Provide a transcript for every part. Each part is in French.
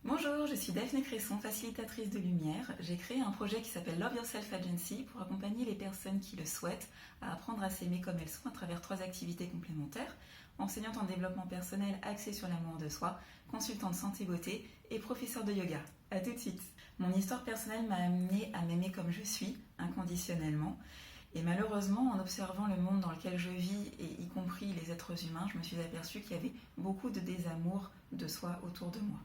Bonjour, je suis Daphné Cresson, facilitatrice de lumière. J'ai créé un projet qui s'appelle Love Yourself Agency pour accompagner les personnes qui le souhaitent à apprendre à s'aimer comme elles sont à travers 3 activités complémentaires: enseignante en développement personnel axée sur l'amour de soi, consultante santé beauté et professeur de yoga. A tout de suite. Mon histoire personnelle m'a amenée à m'aimer comme je suis, inconditionnellement. Et malheureusement, en observant le monde dans lequel je vis, et y compris les êtres humains, je me suis aperçue qu'il y avait beaucoup de désamour de soi autour de moi.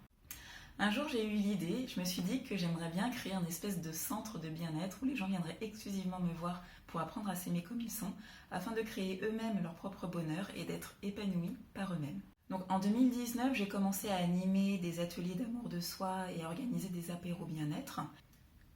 Un jour, j'ai eu l'idée, je me suis dit que j'aimerais bien créer un espèce de centre de bien-être où les gens viendraient exclusivement me voir pour apprendre à s'aimer comme ils sont, afin de créer eux-mêmes leur propre bonheur et d'être épanouis par eux-mêmes. Donc en 2019, j'ai commencé à animer des ateliers d'amour de soi et à organiser des apéros bien-être.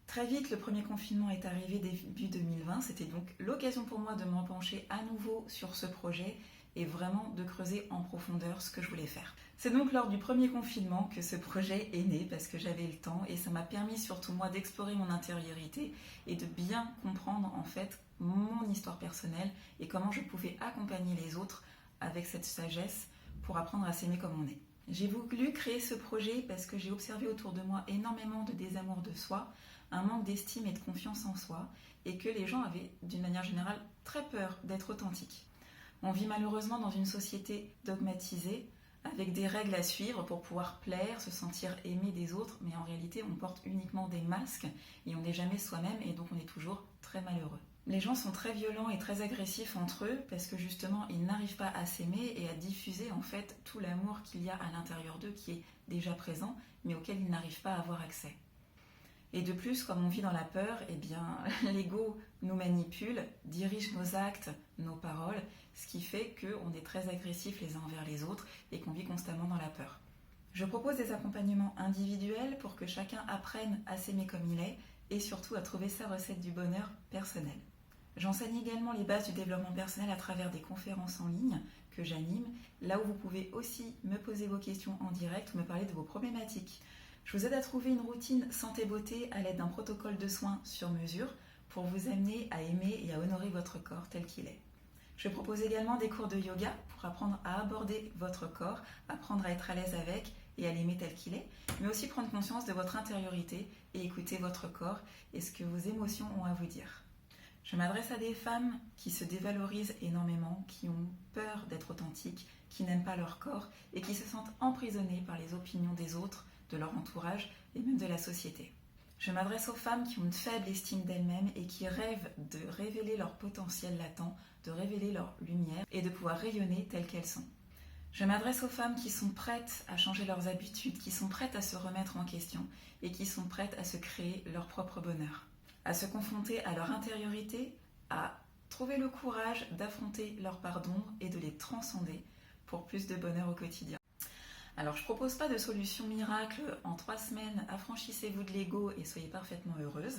Très vite, le premier confinement est arrivé début 2020, c'était donc l'occasion pour moi de m'en pencher à nouveau sur ce projet et vraiment de creuser en profondeur ce que je voulais faire. C'est donc lors du premier confinement que ce projet est né parce que j'avais le temps et ça m'a permis surtout moi d'explorer mon intériorité et de bien comprendre en fait mon histoire personnelle et comment je pouvais accompagner les autres avec cette sagesse pour apprendre à s'aimer comme on est. J'ai voulu créer ce projet parce que j'ai observé autour de moi énormément de désamour de soi, un manque d'estime et de confiance en soi, et que les gens avaient d'une manière générale très peur d'être authentiques. On vit malheureusement dans une société dogmatisée, avec des règles à suivre pour pouvoir plaire, se sentir aimé des autres, mais en réalité on porte uniquement des masques et on n'est jamais soi-même et donc on est toujours très malheureux. Les gens sont très violents et très agressifs entre eux parce que justement ils n'arrivent pas à s'aimer et à diffuser en fait tout l'amour qu'il y a à l'intérieur d'eux qui est déjà présent mais auquel ils n'arrivent pas à avoir accès. Et de plus, comme on vit dans la peur, eh bien, l'ego nous manipule, dirige nos actes, nos paroles, ce qui fait qu'on est très agressifs les uns envers les autres et qu'on vit constamment dans la peur. Je propose des accompagnements individuels pour que chacun apprenne à s'aimer comme il est et surtout à trouver sa recette du bonheur personnel. J'enseigne également les bases du développement personnel à travers des conférences en ligne que j'anime, là où vous pouvez aussi me poser vos questions en direct ou me parler de vos problématiques. Je vous aide à trouver une routine santé-beauté à l'aide d'un protocole de soins sur mesure pour vous amener à aimer et à honorer votre corps tel qu'il est. Je propose également des cours de yoga pour apprendre à aborder votre corps, apprendre à être à l'aise avec et à l'aimer tel qu'il est, mais aussi prendre conscience de votre intériorité et écouter votre corps et ce que vos émotions ont à vous dire. Je m'adresse à des femmes qui se dévalorisent énormément, qui ont peur d'être authentiques, qui n'aiment pas leur corps et qui se sentent emprisonnées par les opinions des autres, de leur entourage et même de la société. Je m'adresse aux femmes qui ont une faible estime d'elles-mêmes et qui rêvent de révéler leur potentiel latent, de révéler leur lumière et de pouvoir rayonner telles qu'elles sont. Je m'adresse aux femmes qui sont prêtes à changer leurs habitudes, qui sont prêtes à se remettre en question et qui sont prêtes à se créer leur propre bonheur, à se confronter à leur intériorité, à trouver le courage d'affronter leurs parts d'ombre et de les transcender pour plus de bonheur au quotidien. Alors je ne propose pas de solution miracle, en 3 semaines, affranchissez-vous de l'ego et soyez parfaitement heureuse.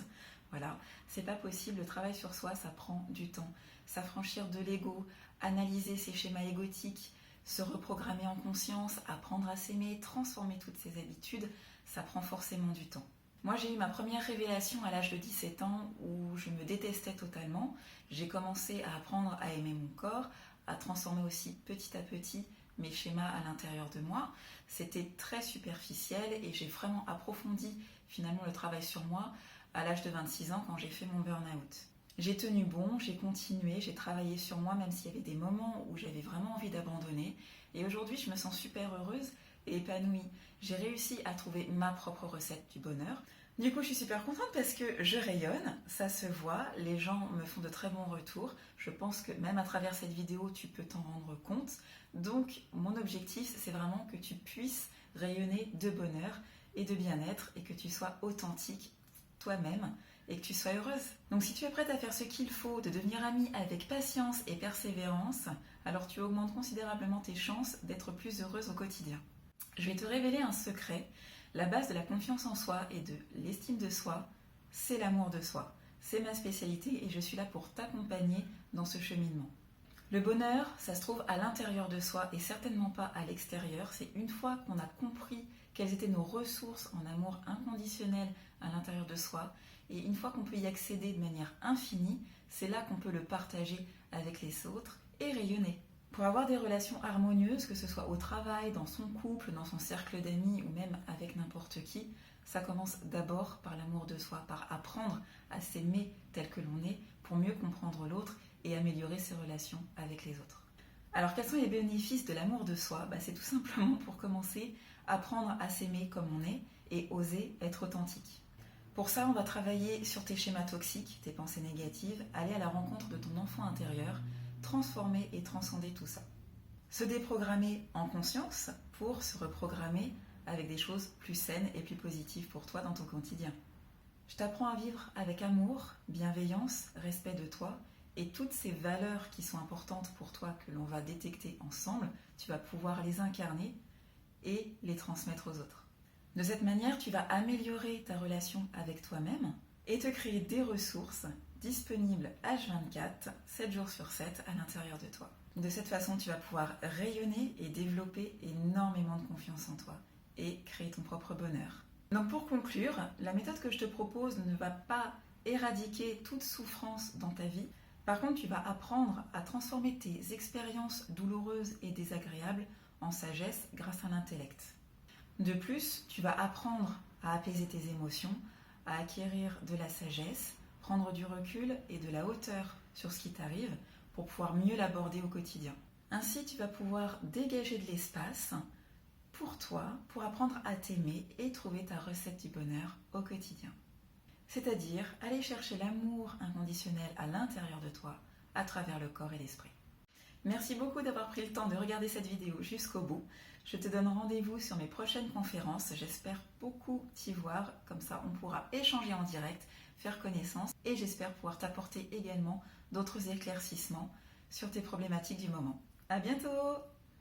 Voilà, c'est pas possible, le travail sur soi, ça prend du temps. S'affranchir de l'ego, analyser ses schémas égotiques, se reprogrammer en conscience, apprendre à s'aimer, transformer toutes ses habitudes, ça prend forcément du temps. Moi, j'ai eu ma première révélation à l'âge de 17 ans où je me détestais totalement. J'ai commencé à apprendre à aimer mon corps, à transformer aussi petit à petit mes schémas à l'intérieur de moi. C'était très superficiel et j'ai vraiment approfondi finalement le travail sur moi à l'âge de 26 ans quand j'ai fait mon burn-out. J'ai tenu bon, j'ai continué, j'ai travaillé sur moi même s'il y avait des moments où j'avais vraiment envie d'abandonner. Et aujourd'hui, je me sens super heureuse et épanouie. J'ai réussi à trouver ma propre recette du bonheur. Du coup, je suis super contente parce que je rayonne, ça se voit, les gens me font de très bons retours. Je pense que même à travers cette vidéo, tu peux t'en rendre compte. Donc, mon objectif, c'est vraiment que tu puisses rayonner de bonheur et de bien-être et que tu sois authentique toi-même et que tu sois heureuse. Donc, si tu es prête à faire ce qu'il faut, de devenir amie avec patience et persévérance, alors tu augmentes considérablement tes chances d'être plus heureuse au quotidien. Je vais te révéler un secret. La base de la confiance en soi et de l'estime de soi, c'est l'amour de soi. C'est ma spécialité et je suis là pour t'accompagner dans ce cheminement. Le bonheur, ça se trouve à l'intérieur de soi et certainement pas à l'extérieur. C'est une fois qu'on a compris quelles étaient nos ressources en amour inconditionnel à l'intérieur de soi et une fois qu'on peut y accéder de manière infinie, c'est là qu'on peut le partager avec les autres et rayonner. Pour avoir des relations harmonieuses, que ce soit au travail, dans son couple, dans son cercle d'amis ou même avec n'importe n'importe qui, ça commence d'abord par l'amour de soi, par apprendre à s'aimer tel que l'on est pour mieux comprendre l'autre et améliorer ses relations avec les autres. Alors quels sont les bénéfices de l'amour de soi? C'est tout simplement pour commencer, apprendre à s'aimer comme on est et oser être authentique. Pour ça, on va travailler sur tes schémas toxiques, tes pensées négatives, aller à la rencontre de ton enfant intérieur, transformer et transcender tout ça. Se déprogrammer en conscience pour se reprogrammer avec des choses plus saines et plus positives pour toi dans ton quotidien. Je t'apprends à vivre avec amour, bienveillance, respect de toi et toutes ces valeurs qui sont importantes pour toi que l'on va détecter ensemble, tu vas pouvoir les incarner et les transmettre aux autres. De cette manière, tu vas améliorer ta relation avec toi-même et te créer des ressources disponibles H24, 7 jours sur 7 à l'intérieur de toi. De cette façon, tu vas pouvoir rayonner et développer énormément de confiance en toi et créer ton propre bonheur. Donc pour conclure, la méthode que je te propose ne va pas éradiquer toute souffrance dans ta vie. Par contre, tu vas apprendre à transformer tes expériences douloureuses et désagréables en sagesse grâce à l'intellect. De plus, tu vas apprendre à apaiser tes émotions, à acquérir de la sagesse, prendre du recul et de la hauteur sur ce qui t'arrive pour pouvoir mieux l'aborder au quotidien. Ainsi, tu vas pouvoir dégager de l'espace pour toi, pour apprendre à t'aimer et trouver ta recette du bonheur au quotidien. C'est-à-dire aller chercher l'amour inconditionnel à l'intérieur de toi, à travers le corps et l'esprit. Merci beaucoup d'avoir pris le temps de regarder cette vidéo jusqu'au bout. Je te donne rendez-vous sur mes prochaines conférences. J'espère beaucoup t'y voir, comme ça on pourra échanger en direct, faire connaissance et j'espère pouvoir t'apporter également d'autres éclaircissements sur tes problématiques du moment. À bientôt!